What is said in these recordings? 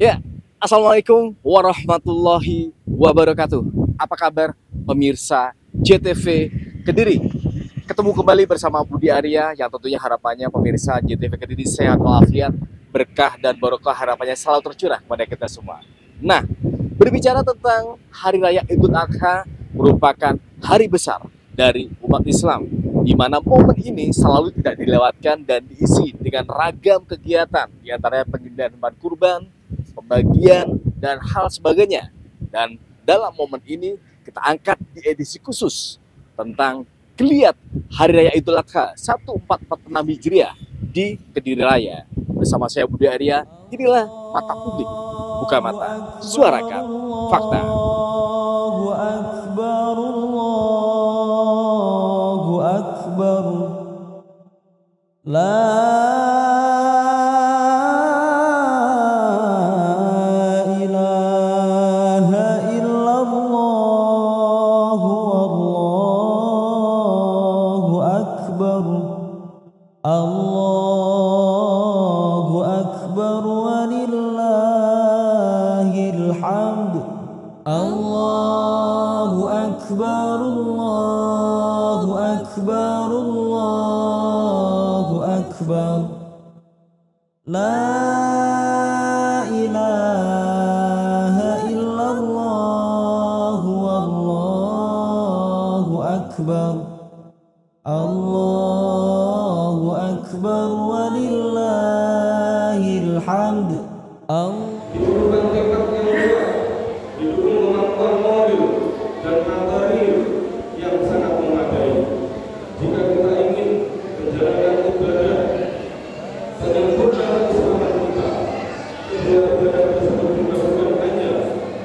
Ya, Assalamualaikum warahmatullahi wabarakatuh. Apa kabar pemirsa JTV Kediri? Ketemu kembali bersama Budi Arya yang tentunya harapannya pemirsa JTV Kediri sehat walafiat, berkah dan barokah harapannya selalu tercurah kepada kita semua. Nah, berbicara tentang Hari Raya Idul Adha merupakan hari besar dari umat Islam, di mana momen ini selalu tidak dilewatkan dan diisi dengan ragam kegiatan, di antaranya penyembelihan hewan kurban, pembagian, dan hal sebagainya. Dan dalam momen ini kita angkat di edisi khusus tentang geliat Hari Raya Idul Adha 1446 Hijriah di Kediri Raya. Bersama saya Budi Arya, inilah Mata Publik, Buka Mata, Suarakan Fakta. Allahu Akbar, Allahu Akbar. La Allahu Akbar walillahil hamd. Allahu Akbar, Allahu Akbar, Allahu Akbar. La ilaha illallah wallahu akbar. Allahu Akbar walillahil hamd. Diperlukan tekad yang kuat, didukung kemampuan mobil dan materi yang sangat memadai. Jika kita ingin menjalankan ibadah menyempurnakan keislaman kita, ibadah tersebut juga bukan hanya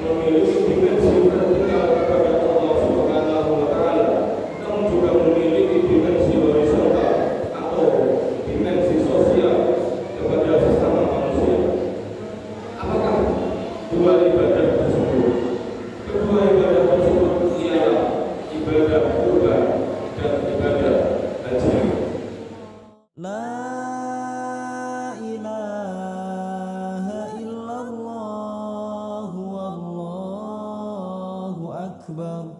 memiliki dimensi vertikal kepada Allah Subhanahu wa Ta'ala, namun juga memiliki dimensi horizontal atau dimensi sosial kepada sesama manusia. Apakah dua ibadah tersebut? Kedua ibadah tersebut ialah ibadah kurban dan ibadah haji. La ilaha illallah wallahu akbar.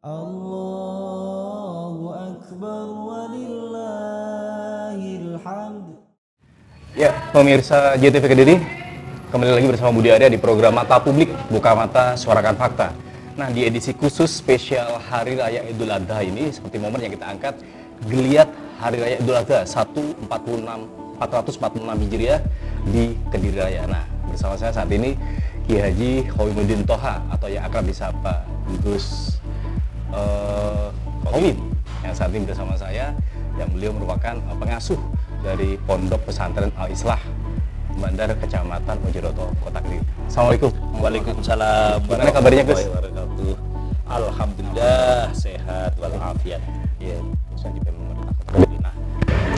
Allahu Akbar walillahil hamd. Ya, pemirsa JTV Kediri, kembali lagi bersama Budi Arya di program Mata Publik, Buka Mata, Suarakan Fakta. Nah, di edisi khusus spesial Hari Raya Idul Adha ini, seperti momen yang kita angkat, geliat Hari Raya Idul Adha 1446 Hijriah di Kediri Raya. Nah, bersama saya saat ini Kiai Haji Khoimuddin Thoha atau yang akrab disapa Gus Khoim, yang saat ini bersama saya, yang beliau merupakan pengasuh dari Pondok Pesantren Al-Islah Bandar Kecamatan Mojokerto, Kota Kediri. Assalamualaikum. Waalaikumsalam. Gimana kabarnya, Gus? Alhamdulillah sehat walafiat. Iya, saya di pemerintah. Nah,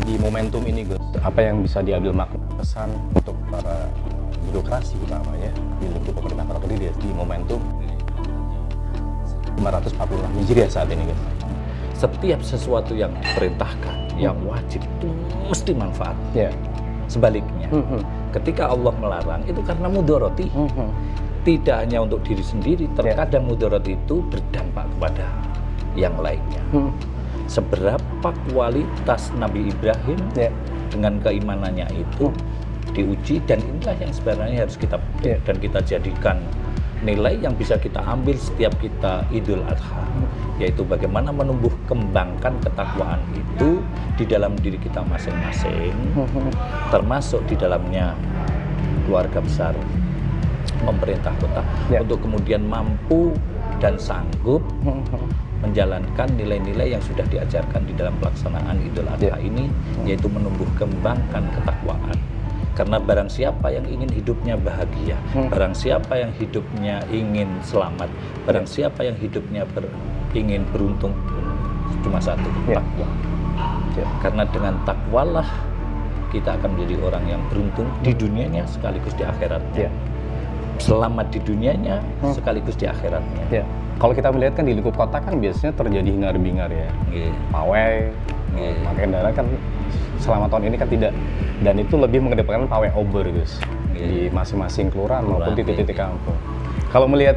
di momentum ini, Gus, apa yang bisa diambil makna pesan untuk para birokrasi utamanya di lingkup pemerintah Kota Kediri di momentum 546 Hijriah saat ini, Gus? Setiap sesuatu yang diperintahkan, yang wajib itu mesti manfaat. Ya. Sebaliknya, ketika Allah melarang itu karena mudoroti. Tidak hanya untuk diri sendiri, terkadang mudoroti itu berdampak kepada yang lainnya. Seberapa kualitas Nabi Ibrahim dengan keimanannya itu diuji, dan inilah yang sebenarnya harus kita dan kita jadikan nilai yang bisa kita ambil setiap kita Idul Adha, yaitu bagaimana menumbuh kembangkan ketakwaan itu di dalam diri kita masing-masing, termasuk di dalamnya keluarga besar, pemerintah kota, untuk kemudian mampu dan sanggup menjalankan nilai-nilai yang sudah diajarkan di dalam pelaksanaan Idul Adha ini, yaitu menumbuh kembangkan ketakwaan. Karena barang siapa yang ingin hidupnya bahagia, barang siapa yang hidupnya ingin selamat, barang siapa yang hidupnya ingin beruntung, cuma satu, takwa. Karena dengan takwalah kita akan menjadi orang yang beruntung di dunianya sekaligus di akhiratnya. Selamat di dunianya sekaligus di akhiratnya. Kalau kita melihat kan di lingkup kota kan biasanya terjadi hingar-bingar ya, pawai, pakai kendaraan kan selama tahun ini kan tidak, dan itu lebih mengedepankan pawai obor, Gus. di masing-masing kelurahan maupun Kelurahan, titik-titik kampung. Kalau melihat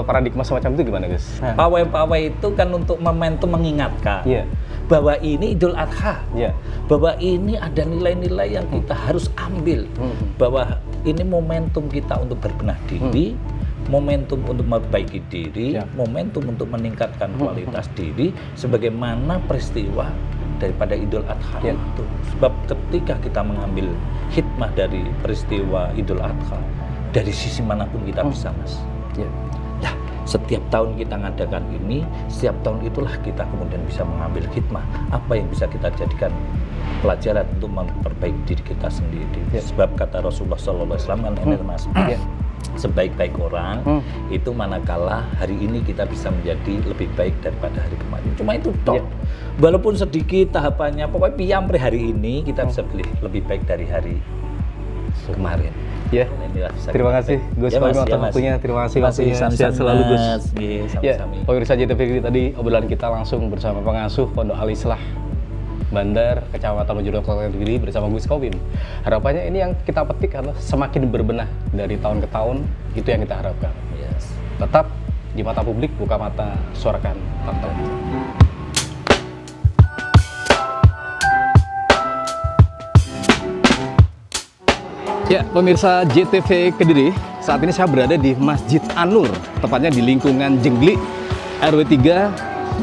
paradigma semacam itu gimana, Gus? Pawai-pawai itu kan untuk momentum mengingatkan Iya. bahwa ini Idul Adha, Iya. bahwa ini ada nilai-nilai yang kita harus ambil, bahwa ini momentum kita untuk berbenah diri, momentum untuk memperbaiki diri, Ya. momentum untuk meningkatkan kualitas diri, sebagaimana peristiwa daripada Idul Adha Ya. itu. Sebab ketika kita mengambil hikmah dari peristiwa Idul Adha, dari sisi manapun kita bisa, Mas. Ya. Nah, setiap tahun kita ngadakan ini, setiap tahun itulah kita kemudian bisa mengambil hikmah apa yang bisa kita jadikan pelajaran untuk memperbaiki diri kita sendiri. Ya. Sebab kata Rasulullah SAW kan ini, Mas, Ya. sebaik-baik orang itu manakala hari ini kita bisa menjadi lebih baik daripada hari kemarin. Cuma itu toh. Ya. Walaupun sedikit tahapannya, pokoknya piamre hari ini kita bisa lebih baik dari hari kemarin. Ya. Inilah bisa Terima kita kasih baik. Gus Ya, Mas, Fahmi atas ya, Mas. waktunya. Terima kasih Terima kasih, waktunya. sama-sama, Sehat selalu, Gus. Mas. Iya, Ya, sama-sama. pemirsa JTV tadi obrolan kita langsung bersama pengasuh Pondok Al-Islah Bandar, Kecamatan Mojokerto, Kota Kediri bersama Gus Kowim. Harapannya ini yang kita petik adalah semakin berbenah dari tahun ke tahun, itu yang kita harapkan. Yes. Tetap di mata publik, buka mata, suarakan fakta. Ya, pemirsa JTV Kediri, saat ini saya berada di Masjid An-Nur, tepatnya di lingkungan Jenggli, RW 3,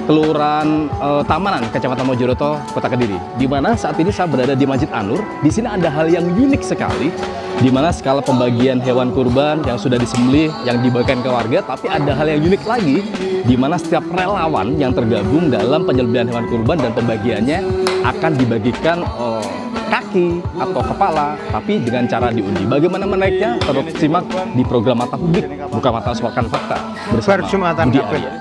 Kelurahan Tamanan, Kecamatan Mojokerto, Kota Kediri. Di mana saat ini saya berada di Masjid An-Nur. Di sini ada hal yang unik sekali, di mana skala pembagian hewan kurban yang sudah disembelih, yang dibagikan ke warga, tapi ada hal yang unik lagi, di mana setiap relawan yang tergabung dalam penyembelihan hewan kurban dan pembagiannya akan dibagikan kaki atau kepala, tapi dengan cara diundi. Bagaimana menaiknya? Terus simak di program Mata Publik, Buka Mata Suarakan Fakta bersama Budi Arya.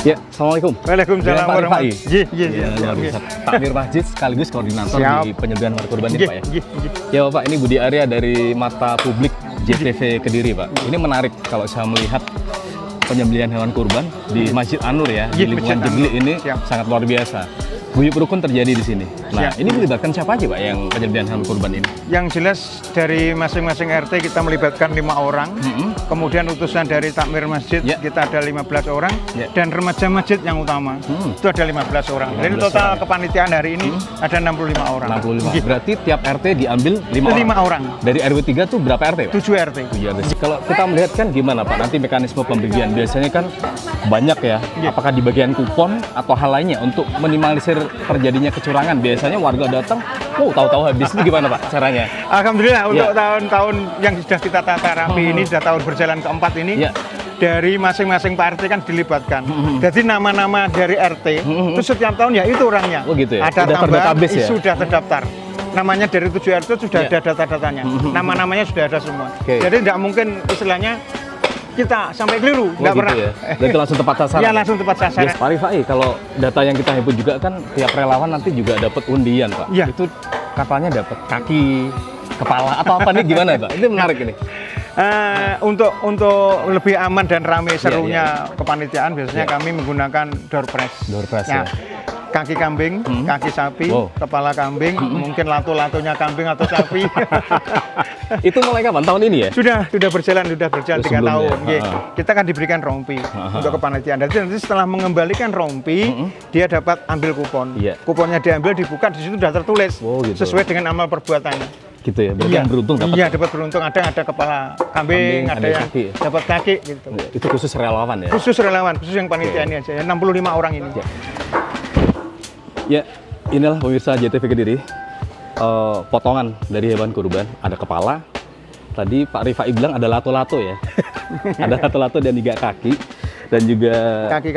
Ya, assalamualaikum. Waalaikumsalam Pak warahmatullahi Rifai. wabarakatuh. Ya, luar biasa. Takmir Masjid sekaligus koordinator Siap. di penyembelihan hewan kurban ini, Nggih, Pak ya. nggih, nggih. Ya Bapak, ini Budi Arya dari Mata Publik JTV Kediri, Pak. Ini menarik kalau saya melihat penyembelihan hewan kurban di Masjid An-Nur ya, di Iya, lingkungan Masjid Jenggli An-Nur. ini Siap. sangat luar biasa. Guyub rukun terjadi di sini. Nah, Siap. ini melibatkan siapa aja, Pak, yang penyembelihan hewan kurban ini? Yang jelas dari masing-masing RT kita melibatkan 5 orang. Kemudian utusan dari takmir masjid Ya. kita ada 15 orang. Ya. Dan remaja masjid yang utama itu ada 15 orang. Jadi 15 total orang. kepanitiaan hari ini ada 65 orang. 65. Nggih. Berarti tiap RT diambil 5 orang. 5 orang. Dari RW 3 tuh berapa RT, Pak? 7 RT. Iya, kalau kita melihat kan gimana Pak, nanti mekanisme pembagian biasanya kan banyak ya, Iya. apakah di bagian kupon atau hal lainnya untuk minimalisir terjadinya kecurangan. Biasanya warga datang, tahu-tahu habis, itu gimana Pak caranya? Alhamdulillah untuk Ya. tahun-tahun yang sudah kita tata rapi ini, sudah tahun berjalan keempat ini, Ya. dari masing-masing Pak RT kan dilibatkan. Jadi nama-nama dari RT itu setiap tahun ya itu orangnya. Oh gitu ya? Ada Udah tambahan, terdatabase ya? sudah terdaftar. Namanya dari 7 RT sudah Ya. ada data-datanya. Nama-namanya sudah ada semua. Oke. Jadi tidak mungkin istilahnya kita sampai keliru, Oh nggak gitu pernah. ya? Berarti langsung tepat sasaran? Iya langsung tepat sasaran. Yes, Pak Rifai, kalau data yang kita himpun juga kan tiap relawan nanti juga dapat undian Pak. Iya. Itu katanya dapat kaki, kepala, atau apa nih gimana Pak? Ini menarik ini. Untuk lebih aman dan ramai serunya iya. kepanitiaan biasanya Iya. kami menggunakan door prize. Door prize, Ya. ya. Kaki kambing, kaki sapi, Wow. kepala kambing, mungkin lato-latonya kambing atau sapi. Itu mulai kapan? Tahun ini ya? sudah berjalan 3 Sebelumnya, tahun. Nggih. ha-ha. Kita kan diberikan rompi untuk kepanitiaan. Jadi nanti setelah mengembalikan rompi, dia dapat ambil kupon. Iya. Kuponnya diambil, dibuka, di situ sudah tertulis Oh, gitu. sesuai dengan amal perbuatannya. Gitu ya, berarti yang beruntung dapat. Iya, dapat beruntung. Ada yang ada kepala kambing, Kambing, ada ada yang kaki ya? dapat kaki gitu. Itu khusus relawan ya? Khusus relawan, khusus yang panitia ini aja. 65 orang ini. Ya. Ya, inilah pemirsa JTV Kediri, potongan dari hewan kurban. Ada kepala, tadi Pak Rifai bilang ada lato-lato ya. Ada lato-lato dan 3 kaki, dan juga kaki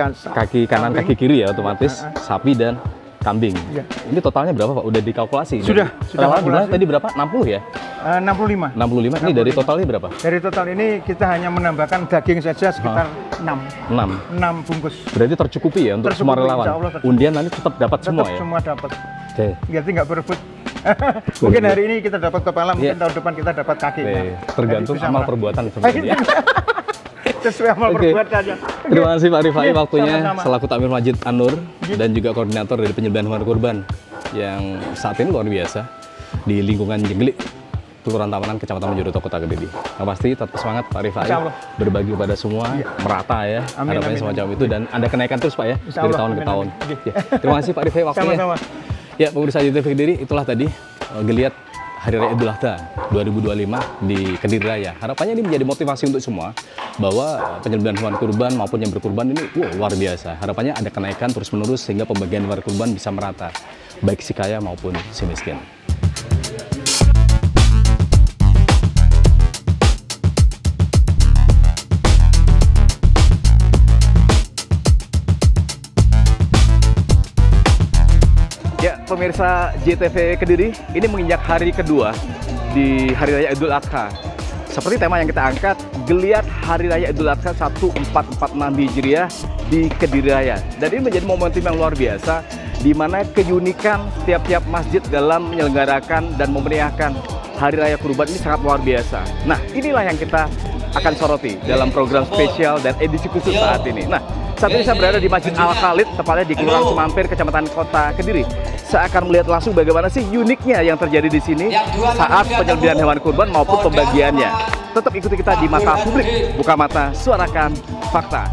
kanan, kambing. kaki kiri ya otomatis, sapi dan kambing. Iya. Ini totalnya berapa Pak? Udah dikalkulasi? Sudah Relawan kalkulasi. bilang tadi berapa? 60 ya? 65. 65. Ini dari totalnya berapa? Dari total ini kita hanya menambahkan daging saja sekitar 6 bungkus. Berarti tercukupi ya untuk semua Tercukupi, relawan. insya Allah tercukupi. Undian nanti tetap dapat semua Tetap ya. semua dapat. Oke. Jadi nggak berebut. Mungkin hari ini kita dapat kepala, mungkin Iya. tahun depan kita dapat kaki. Oke. Tergantung Jadi bisa amal merah. perbuatan sebenarnya. Sesuai amal Oke. perbuatannya. Terima kasih Pak Rifai Iya, waktunya sama-sama. selaku Takmir Masjid An-Nur dan juga koordinator dari penyembelihan hewan kurban yang saat ini luar biasa di lingkungan Jenggli, Kelurahan Tamanan, Kecamatan Mojokerto, Kota Kediri. Yang pasti tetap semangat Pak Rifai, Insya Allah. berbagi kepada semua, merata ya, Amin, harapannya amin, semacam itu dan Anda kenaikan terus Pak ya, Insya dari Allah, tahun ke amin, tahun. amin. Ya, terima kasih Pak Rifai waktunya. Sama-sama. Ya, pemirsa JTV Kediri, itulah tadi geliat Hari Raya Idul Adha 2025 di Kediri Raya. Harapannya ini menjadi motivasi untuk semua bahwa penyembelihan hewan kurban maupun yang berkurban ini luar biasa. Harapannya ada kenaikan terus-menerus sehingga pembagian hewan kurban bisa merata, baik si kaya maupun si miskin. Ya, pemirsa JTV Kediri, ini menginjak hari kedua di Hari Raya Idul Adha. Seperti tema yang kita angkat, geliat Hari Raya Idul Adha 1446 Hijriah di Kediri Raya. Dan ini menjadi momentum yang luar biasa, di mana keunikan tiap-tiap masjid dalam menyelenggarakan dan memeriahkan Hari Raya Kurban ini sangat luar biasa. Nah, inilah yang kita akan soroti dalam program spesial dan edisi khusus saat ini. Nah, saat ini saya berada di Masjid Al-Khalid, tepatnya di Kelurahan Semampir, Kecamatan Kota Kediri. Saya akan melihat langsung bagaimana sih uniknya yang terjadi di sini saat penyembelihan hewan kurban maupun pembagiannya. Tetap ikuti kita di Mata Publik, buka mata, suarakan fakta.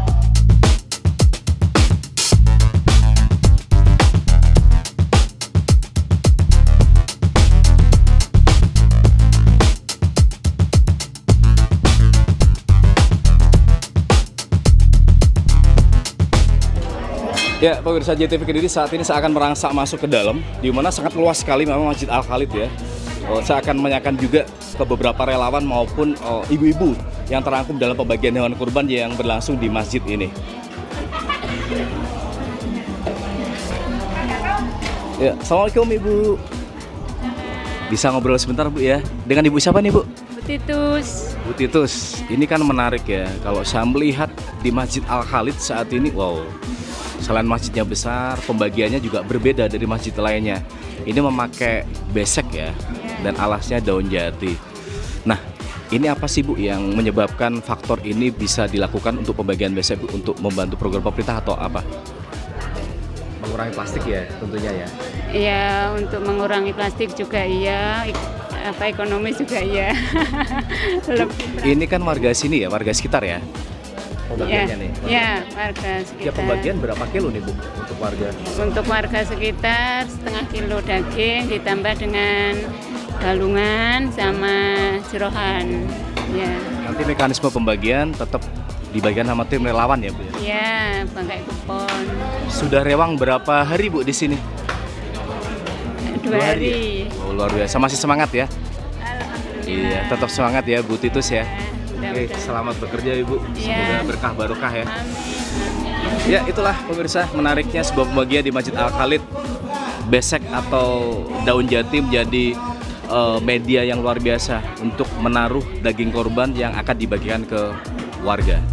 Ya, pemirsa JTV Kediri, saat ini saya akan merangsak masuk ke dalam, di mana sangat luas sekali memang Masjid Al-Khalid ya. Saya akan menanyakan juga ke beberapa relawan maupun ibu-ibu yang terangkum dalam pembagian hewan kurban yang berlangsung di masjid ini. Ya, Assalamualaikum Ibu. Bisa ngobrol sebentar Bu ya? Dengan Ibu siapa nih Bu? Bu Titus. Bu Titus, ini kan menarik ya. Kalau saya melihat di Masjid Al-Khalid saat ini, wow. Selain masjidnya besar, pembagiannya juga berbeda dari masjid lainnya. Ini memakai besek ya, dan alasnya daun jati. Nah, ini apa sih Bu yang menyebabkan faktor ini bisa dilakukan untuk pembagian besek Bu, untuk membantu program pemerintah atau apa? Mengurangi plastik ya tentunya ya. Ya, untuk mengurangi plastik juga iya, ekonomis juga iya. Ini kan warga sini ya, warga sekitar ya? Pembagiannya nih. Ya, warga sekitar. Ya, pembagian berapa kilo nih Bu untuk warga? Untuk warga sekitar setengah kilo daging ditambah dengan galungan sama jerohan. Ya. Nanti mekanisme pembagian tetap dibagikan sama tim relawan ya Bu? Ya, pakai kupon. Sudah rewang berapa hari Bu di sini? 2 hari. Oh, luar biasa, masih semangat ya? Alhamdulillah. Iya, tetap semangat ya Bu Titus ya. Oke, Mudah-mudahan. selamat bekerja Ibu. Iya. Semoga berkah barokah ya. Amin. Ya, itulah pemirsa menariknya sebuah pembagian di Masjid Al-Khalid. Besek atau daun jati menjadi media yang luar biasa untuk menaruh daging korban yang akan dibagikan ke warga.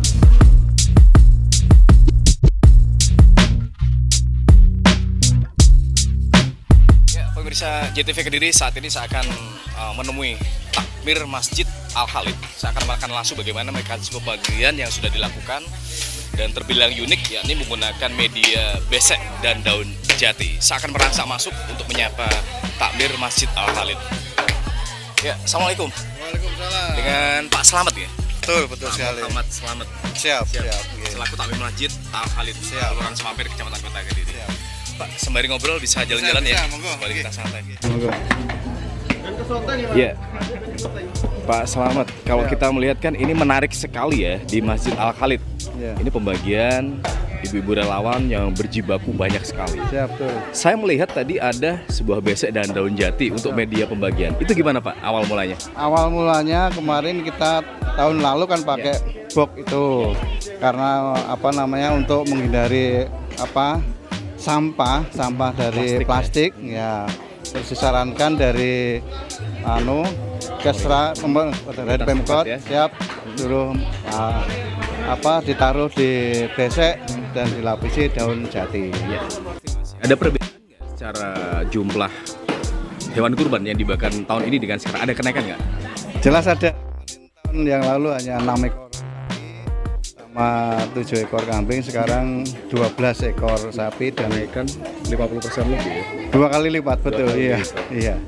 Ya, pemirsa JTV Kediri, saat ini saya akan menemui takmir Masjid Al-Khalid. Saya akan melakukan langsung bagaimana mekanisme pembagian yang sudah dilakukan dan terbilang unik, yakni menggunakan media besek dan daun jati. Saya akan merangsek masuk untuk menyapa takmir Masjid Al-Khalid. Ya, Assalamualaikum. Waalaikumsalam. Dengan Pak Slamet ya? Betul sekali. Muhammad Slamet. Siap. Selaku takmir Masjid Al-Khalid, Siap. Kelurahan Semampir, Kecamatan Kota Kediri. Siap. Pak, sembari ngobrol bisa jalan-jalan Bisa, ya? monggo. Sembari kita santai. Dan Ya, Pak Selamat, kalau kita melihat kan ini menarik sekali ya di Masjid Al-Khalid. Ya. Ini pembagian ibu-ibu relawan yang berjibaku banyak sekali. Siap, betul. Saya melihat tadi ada sebuah besek dan daun jati untuk media pembagian. Itu gimana Pak awal mulanya? Awal mulanya kemarin kita tahun lalu kan pakai box itu karena apa namanya untuk menghindari apa sampah dari Plastik, plastik ya. Terus disarankan dari orkestra, dari Pemkot, ya. siap, suruh ditaruh di besek dan dilapisi daun jati. Ya. Ada perbedaan nggak secara jumlah hewan kurban yang dibagikan tahun ini dengan sekarang? Ada kenaikan nggak? Jelas ada. Tahun yang lalu hanya 6 ekor sapi sama 7 ekor kambing, sekarang 12 ekor sapi dan Kenaikan 50% lebih ya? 2 kali lipat, betul. Iya.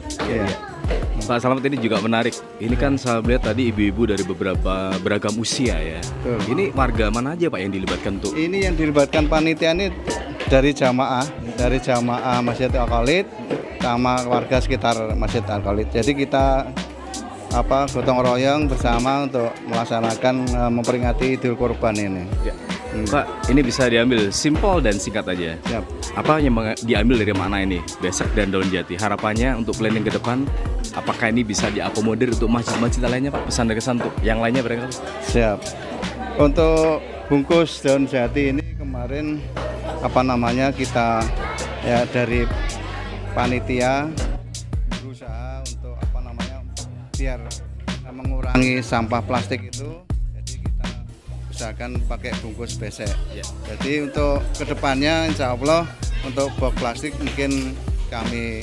Pak Slamet, ini juga menarik. Ini kan saya lihat tadi ibu-ibu dari beberapa beragam usia ya. Betul. Ini warga mana aja Pak yang dilibatkan untuk? Ini yang dilibatkan panitia ini dari jamaah Masjid Al-Khalid sama warga sekitar Masjid Al-Khalid. Jadi kita gotong royong bersama untuk melaksanakan memperingati Idul Kurban ini. Ya. Pak, ini bisa diambil simpel dan singkat aja. Siap. Apa yang diambil dari mana ini? Besek dan daun jati. Harapannya untuk planning ke depan, apakah ini bisa diakomodir untuk masjid-masjid lainnya Pak? Pesan dan kesan untuk yang lainnya barangkali? Siap. Untuk bungkus daun jati ini kemarin kita ya dari panitia berusaha untuk biar mengurangi sampah plastik itu, jadi kita usahakan pakai bungkus besek. Ya. Jadi untuk kedepannya insya Allah untuk box plastik mungkin kami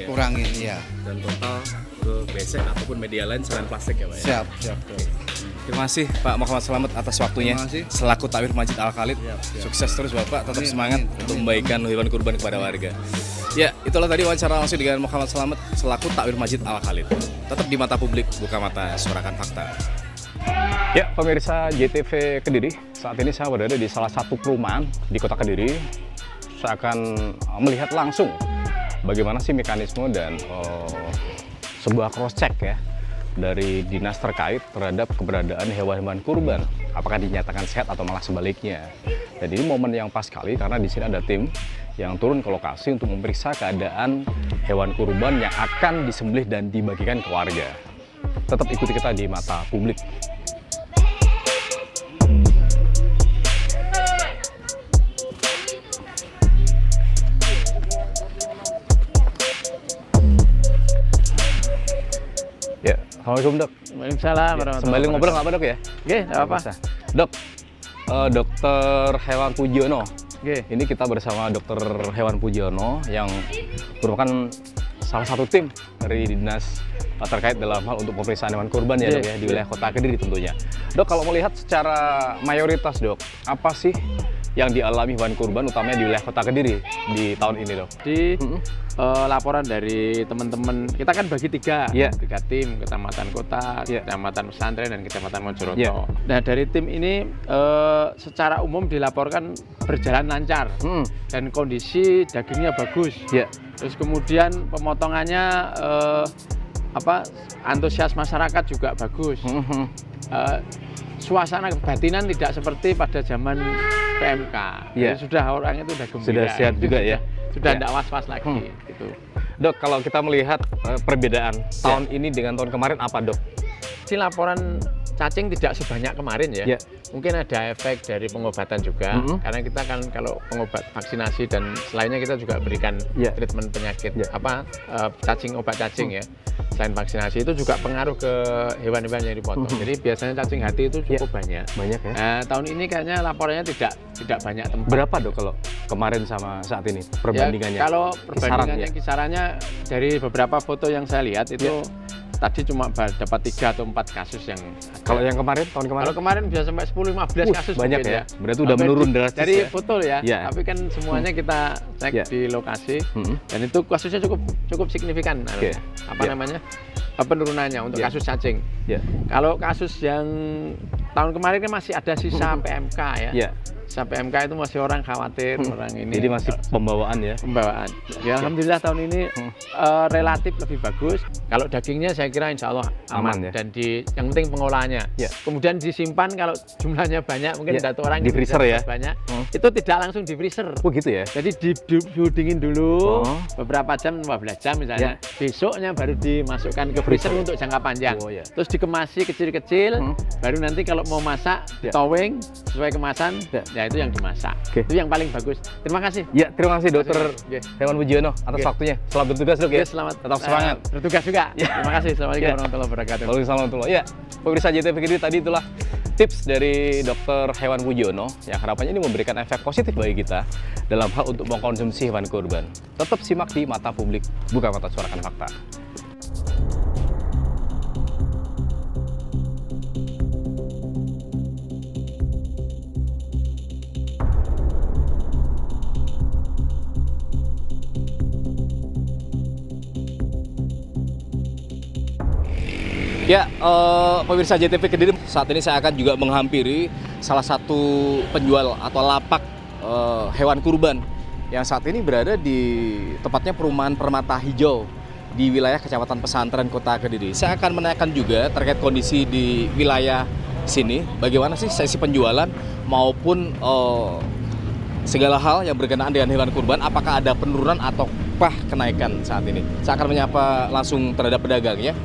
kurangin ya. Dan total ke besek ataupun media lain selain plastik ya Pak ya? Siap. Terima kasih Pak Muhammad Slamet atas waktunya. Terima kasih. Selaku Takwir Masjid Al-Khalid, sukses terus Bapak, tetap semangat untuk membagikan hewan kurban kepada warga. Ya, itulah tadi wawancara langsung dengan Muhammad Slamet selaku Takwir Masjid Al-Khalid. Tetap di mata publik, buka mata, suarakan fakta. Ya, pemirsa JTV Kediri, saat ini saya berada di salah satu perumahan di Kota Kediri. Saya akan melihat langsung bagaimana sih mekanisme dan sebuah cross check ya dari dinas terkait terhadap keberadaan hewan-hewan kurban, apakah dinyatakan sehat atau malah sebaliknya. Dan ini momen yang pas sekali karena di sini ada tim yang turun ke lokasi untuk memeriksa keadaan hewan kurban yang akan disembelih dan dibagikan ke warga. Tetap ikuti kita di mata publik. Ya, assalamualaikum Dok. Waalaikumsalam warahmatullahi Sembali ngobrol nggak apa Dok ya? Oke, nggak apa. Dok, Dokter Hewan Pujiono. Oke. Ini kita bersama Dokter Hewan Pujiono yang merupakan salah satu tim dari dinas terkait dalam hal untuk pemeriksaan hewan kurban ya Dok ya di wilayah Kota Kediri tentunya. Dok, kalau melihat secara mayoritas Dok, apa sih yang dialami hewan kurban utamanya di wilayah Kota Kediri di tahun ini Dok? Di laporan dari teman-teman, kita kan bagi tiga tim, kecamatan kota, kecamatan pesantren, dan kecamatan Mojoroto. Nah, dari tim ini secara umum dilaporkan berjalan lancar dan kondisi dagingnya bagus. Terus kemudian pemotongannya antusias masyarakat juga bagus. Suasana kebatinan tidak seperti pada zaman PMK. Jadi sudah orang itu sudah gembira. Sudah sehat juga ya. Sudah tidak was-was lagi. Gitu. Dok, kalau kita melihat perbedaan tahun ini dengan tahun kemarin apa Dok? Si laporan cacing tidak sebanyak kemarin ya. Mungkin ada efek dari pengobatan juga. Karena kita kan kalau pengobat vaksinasi dan selainnya kita juga berikan treatment penyakit cacing, obat cacing ya. Selain vaksinasi itu juga pengaruh ke hewan-hewan yang dipotong. Jadi biasanya cacing hati itu cukup banyak. Banyak ya. Nah, tahun ini kayaknya laporannya tidak banyak tempat. Berapa Dok kalau kemarin sama saat ini perbandingannya? Kalau perbandingannya kisarannya dari beberapa foto yang saya lihat itu tadi cuma dapat 3 atau 4 kasus yang ada. Kalau yang kemarin, tahun kemarin? Kalau kemarin bisa sampai 10-15 kasus banyak ya. Berarti udah menurun drastis dari ya? foto ya. Tapi kan semuanya kita cek di lokasi dan itu kasusnya cukup signifikan. Namanya? Penurunannya untuk kasus cacing. Kalau kasus yang tahun kemarin kan masih ada sisa PMK ya. Sampai MK itu masih orang khawatir, orang ini. Jadi masih pembawaan ya? Pembawaan. Ya, alhamdulillah tahun ini relatif lebih bagus. Kalau dagingnya saya kira insya Allah aman ya? Dan yang penting pengolahannya. Kemudian disimpan kalau jumlahnya banyak, mungkin satu orang di freezer ya? Banyak. Itu tidak langsung di freezer. Oh gitu ya? Jadi didingin dulu beberapa jam, 15 jam misalnya. Besoknya baru dimasukkan ke freezer untuk jangka panjang. Terus dikemasi kecil-kecil, baru nanti kalau mau masak, towing sesuai kemasan, ya itu yang dimasak. Oke. Itu yang paling bagus. Terima kasih. Ya, terima kasih Dokter Oke. Hewan Pujiono atas Oke. waktunya. Selamat bertugas Dok ya. Oke, selamat Tetap semangat. bertugas juga. Ya. Terima kasih. Assalamualaikum Ya. warahmatullahi wabarakatuh. Waalaikumsalam warahmatullahi. Ya, pemirsa JTV Kediri, tadi itulah tips dari Dokter Hewan Pujiono yang harapannya ini memberikan efek positif bagi kita dalam hal untuk mengkonsumsi hewan kurban. Tetap simak di Mata Publik, bukan mata suarakan fakta. Ya, pemirsa JTV Kediri, saat ini saya akan juga menghampiri salah satu penjual atau lapak hewan kurban yang saat ini berada di tepatnya perumahan Permata Hijau di wilayah Kecamatan Pesantren Kota Kediri. Saya akan menanyakan juga terkait kondisi di wilayah sini, bagaimana sih sesi penjualan maupun segala hal yang berkenaan dengan hewan kurban, apakah ada penurunan ataukah kenaikan saat ini. Saya akan menyapa langsung terhadap pedagangnya.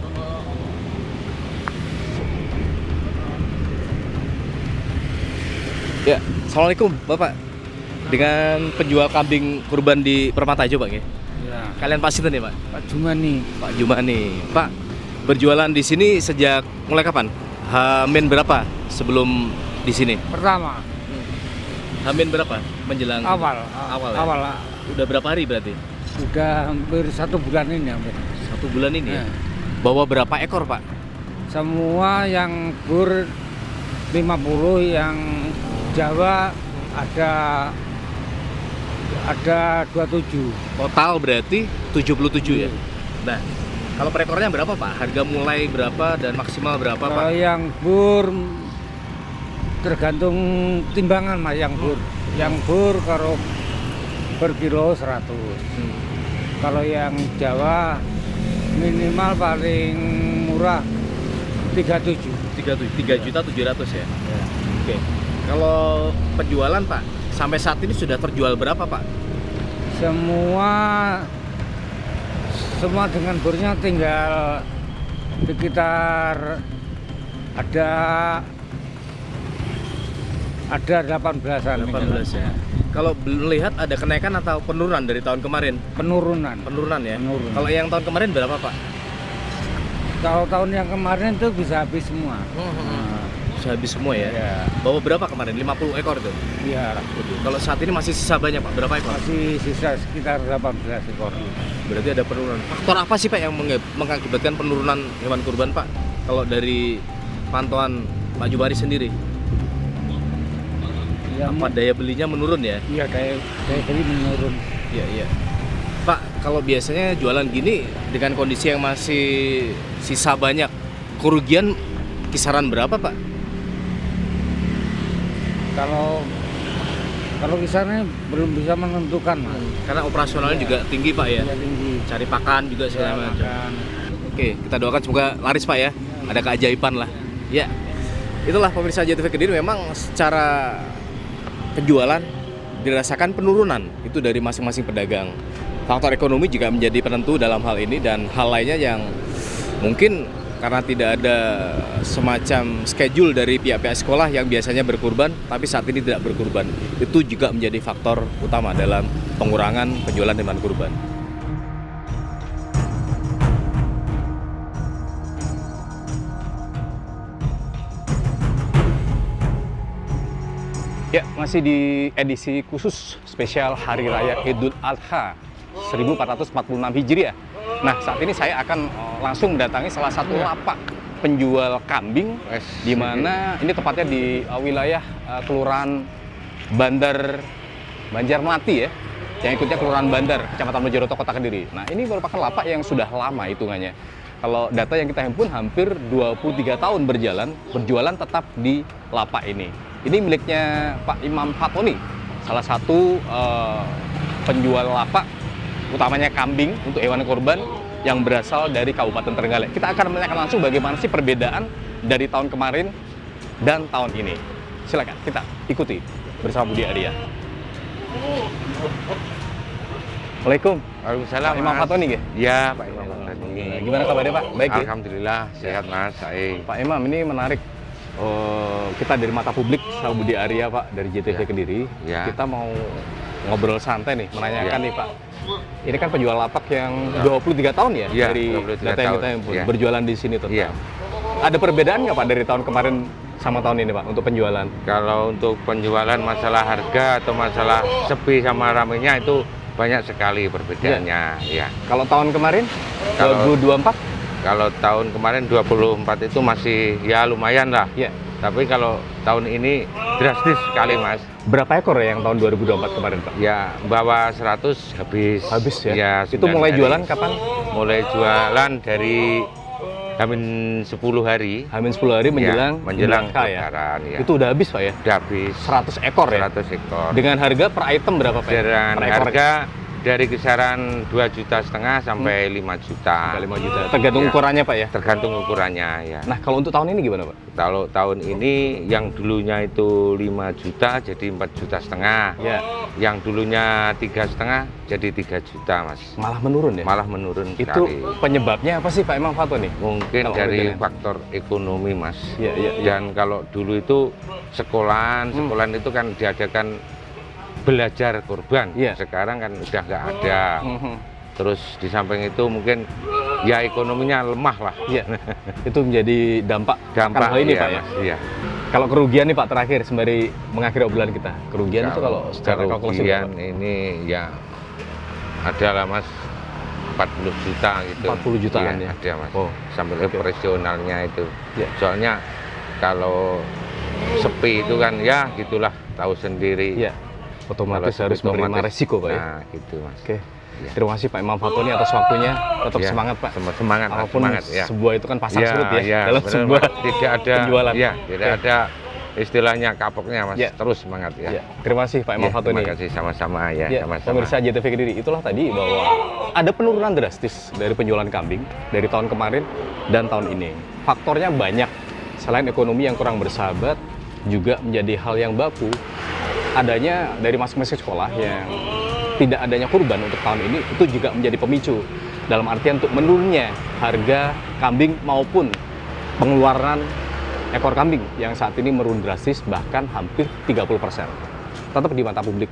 Ya, Assalamualaikum Bapak. Dengan penjual kambing kurban di Permata Hijau, Bang ya? Ya, Kalian pasti nih, Pak? Pak Jumani. Pak Jumani. Pak, berjualan di sini sejak mulai kapan? Hamin berapa sebelum di sini? Pertama, Hamin berapa menjelang awal. awal ya? Awal. Udah berapa hari berarti? Sudah hampir 1 bulan ini hampir. 1 bulan ini ya? Ya. Bawa berapa ekor, Pak? Semua yang bur 50, yang Jawa ada 27. Total berarti 77 ya? Nah, kalau per ekornya berapa, Pak? Harga mulai berapa dan maksimal berapa, Pak? Kalau yang bur tergantung timbangan Mas, yang bur. Yang bur kalau per kilo 100. Kalau yang Jawa minimal paling murah 37. 3.700.000 ya? Oke. Kalau penjualan, Pak, sampai saat ini sudah terjual berapa, Pak? Semua dengan burnya tinggal sekitar ada 18-an. 18 ya. Kalau melihat ada kenaikan atau penurunan dari tahun kemarin? Penurunan. Penurunan ya? Penurunan. Kalau yang tahun kemarin berapa, Pak? Kalau tahun yang kemarin tuh bisa habis semua. Bisa habis semua ya? Ya. Bawa berapa kemarin? 50 ekor tuh? Iya. Kalau saat ini masih sisa banyak, Pak? Berapa ekor? Masih sisa sekitar 18 ekor. Berarti ada penurunan. Faktor apa sih, Pak, yang mengakibatkan penurunan hewan kurban, Pak? Kalau dari pantauan Pak Jumari sendiri? Ya, apa daya belinya menurun ya? Iya, daya beli menurun. Iya. Pak, kalau biasanya jualan gini dengan kondisi yang masih sisa banyak, kerugian kisaran berapa, Pak? Kalau kisarannya belum bisa menentukan, Mas. Karena operasionalnya juga tinggi, Pak ya? Iya, tinggi. Cari pakan juga segala macam. Makan. Oke, kita doakan semoga laris, Pak ya. Ada keajaiban lah. Ya, itulah pemirsa JTV Kediri, memang secara penjualan dirasakan penurunan itu dari masing-masing pedagang. Faktor ekonomi juga menjadi penentu dalam hal ini, dan hal lainnya yang mungkin karena tidak ada semacam schedule dari pihak-pihak sekolah yang biasanya berkurban tapi saat ini tidak berkurban. Itu juga menjadi faktor utama dalam pengurangan penjualan hewan kurban. Ya, masih di edisi khusus spesial Hari Raya Idul Adha 1446 Hijriah. Nah, saat ini saya akan langsung mendatangi salah satu lapak penjual kambing, di mana ini tepatnya di wilayah Kelurahan Bandar Banjarmati ya, yang ikutnya Kelurahan Bandar, Kecamatan Mojoroto, Kota Kediri. Nah, ini merupakan lapak yang sudah lama hitungannya. Kalau data yang kita himpun hampir 23 tahun berjualan tetap di lapak ini. Ini miliknya Pak Imam Fatoni, salah satu penjual lapak, utamanya kambing untuk hewan kurban yang berasal dari Kabupaten Trenggalek. Kita akan menanyakan langsung bagaimana sih perbedaan dari tahun kemarin dan tahun ini. Silakan kita ikuti bersama Budi Arya. Waalaikumsalam. Waalaikumsalam. Imam Fatoni ya? Iya, Pak Imam Fatoni. Gimana kabarnya, Pak? Baik ya? Alhamdulillah sehat, Mas. Baik. Pak Imam, ini menarik. kita dari Mata Publik sama Budi Arya Pak dari JTV Kediri. Kita mau ngobrol santai nih, menanyakan nih Pak. Ini kan penjual lapak yang 23 tahun ya, dari data yang kita berjualan di sini tetap. Ada perbedaan nggak Pak dari tahun kemarin sama tahun ini Pak untuk penjualan? Kalau untuk penjualan masalah harga atau masalah sepi sama ramainya itu banyak sekali perbedaannya. Kalau tahun kemarin, 2024? Kalau tahun kemarin 24 itu masih ya lumayan lah. Tapi kalau tahun ini drastis sekali Mas. Berapa ekor ya yang tahun 2024 kemarin Pak? Ya bawah 100 habis. Habis ya? Ya itu mulai jualan kapan? Mulai jualan dari Hamin 10 hari. Hamin 10 hari menjelang lebaran ya. Itu udah habis Pak ya? Udah habis. 100 ekor ya? 100 ekor. Dengan harga per item berapa Pak? Dengan harga dari kisaran 2,5 juta sampai 5 juta. 5 juta. Tergantung ukurannya Pak ya? Tergantung ukurannya ya. Nah kalau untuk tahun ini gimana Pak? Kalau tahun ini yang dulunya itu 5 juta jadi 4,5 juta. Yang dulunya 3,5 jadi 3 juta Mas. Malah menurun ya? Malah menurun Itu sekali. penyebabnya apa sih Pak Imam Fato nih? Mungkin dari faktor ekonomi Mas. Dan kalau dulu itu sekolahan itu kan diadakan belajar kurban. Sekarang kan udah nggak ada. Terus di samping itu mungkin ya ekonominya lemah lah. Itu menjadi dampak hal ini Pak ya? Iya. Kalau kerugian nih Pak terakhir sembari mengakhiri obrolan kita. Kerugian itu kalau secara kalkulasi ini ya adalah Mas 40 juta gitu. 40 jutaan ya? Ada Mas. Sambil operasionalnya itu. Soalnya kalau sepi itu kan ya gitulah tahu sendiri. Otomatis harus menerima resiko Pak ya? Nah gitu Mas. Terima kasih Pak Imam Fato nih atas waktunya. Tetap semangat Pak. Semangat. Apapun semangat, sebuah itu kan pasang surut ya. Dalam sebuah tidak ada penjualan. Tidak ada istilahnya kapoknya Mas. Terus semangat ya. Terima kasih Pak Imam Fato nih. Terima kasih sama-sama ya. Pemirsa JTV Kediri, itulah tadi bahwa ada penurunan drastis dari penjualan kambing dari tahun kemarin dan tahun ini. Faktornya banyak. Selain ekonomi yang kurang bersahabat, juga menjadi hal yang baku adanya dari masing-masing sekolah yang tidak adanya kurban untuk tahun ini itu juga menjadi pemicu dalam artian untuk menurunnya harga kambing maupun pengeluaran ekor kambing yang saat ini menurun drastis bahkan hampir 30%. Tetap di Mata Publik,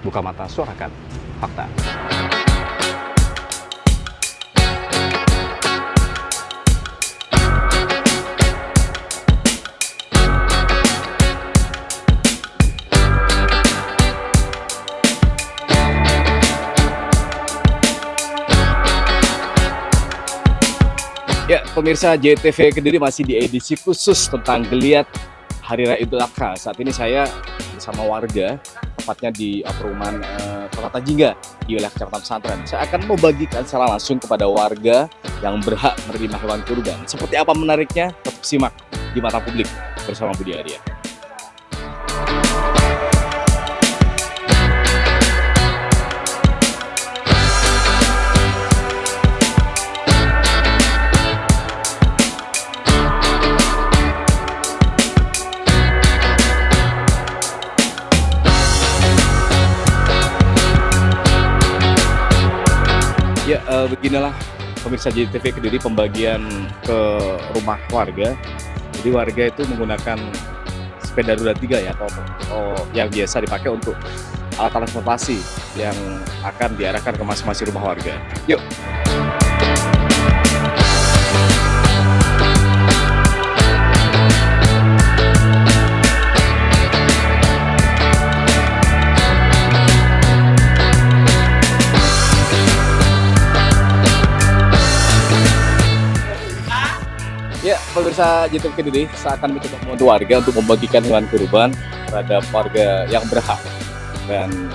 buka mata suarakan fakta. Ya, pemirsa JTV Kediri masih di edisi khusus tentang geliat Hari Raya Idul Adha. Saat ini saya bersama warga, tepatnya di perumahan Permata Jingga di wilayah Kecamatan Pesantren. Saya akan membagikan secara langsung kepada warga yang berhak menerima hewan kurban. Seperti apa menariknya? Tetap simak di Mata Publik bersama Budi Arya. Ya, beginilah pemirsa JTV Kediri pembagian ke rumah warga. Jadi warga itu menggunakan sepeda roda 3 ya, atau yang biasa dipakai untuk alat transportasi yang akan diarahkan ke masing-masing rumah warga. Yuk. Ya, pemirsa JTV Kediri, saya akan mencoba membantu warga untuk membagikan hewan kurban terhadap warga yang berhak. Dan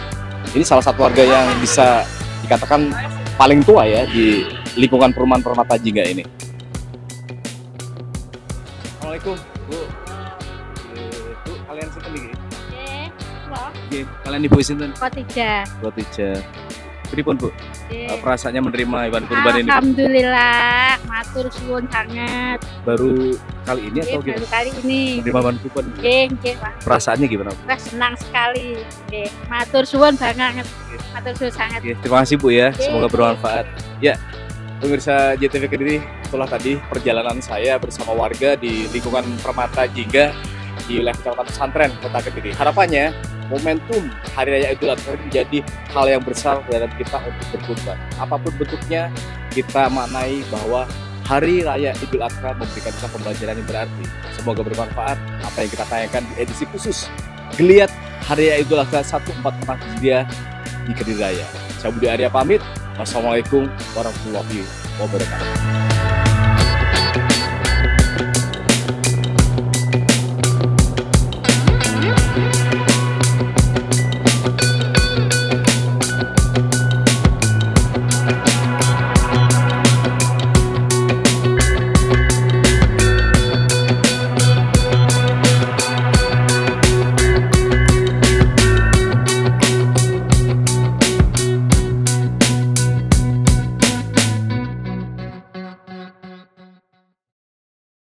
ini salah satu warga yang bisa dikatakan paling tua ya di lingkungan perumahan Permata Jingga ini. Assalamualaikum, Bu. Bu, kalian sinten iki? Nggih, kalian Ibu sinten? Khotijah. Khotijah. Pripun, Bu? Perasaannya menerima hewan kurban ini? Alhamdulillah, matur suwun sangat. Baru kali ini atau gimana? Baru kali ini. Menerima hewan kurban? Nggih, Pak. Perasaannya gimana, Bu? Wah, senang sekali. Nggih, matur suwun banget. Matur suwun sangat. Terima kasih Bu ya, semoga bermanfaat. Ya, pemirsa JTV Kediri, itulah tadi perjalanan saya bersama warga di lingkungan Permata Jingga di wilayah Kecamatan Pesantren, Kota Kediri. Harapannya momentum Hari Raya Idul Adha menjadi hal yang besar dalam kita untuk berkurban. Apapun bentuknya, kita maknai bahwa Hari Raya Idul Adha memberikan kita pembelajaran yang berarti. Semoga bermanfaat apa yang kita tayangkan di edisi khusus Geliat Hari Raya Idul Adha 1444 Hijriah di Kediri Raya. Saya Budi Arya pamit. Wassalamualaikum warahmatullahi wabarakatuh.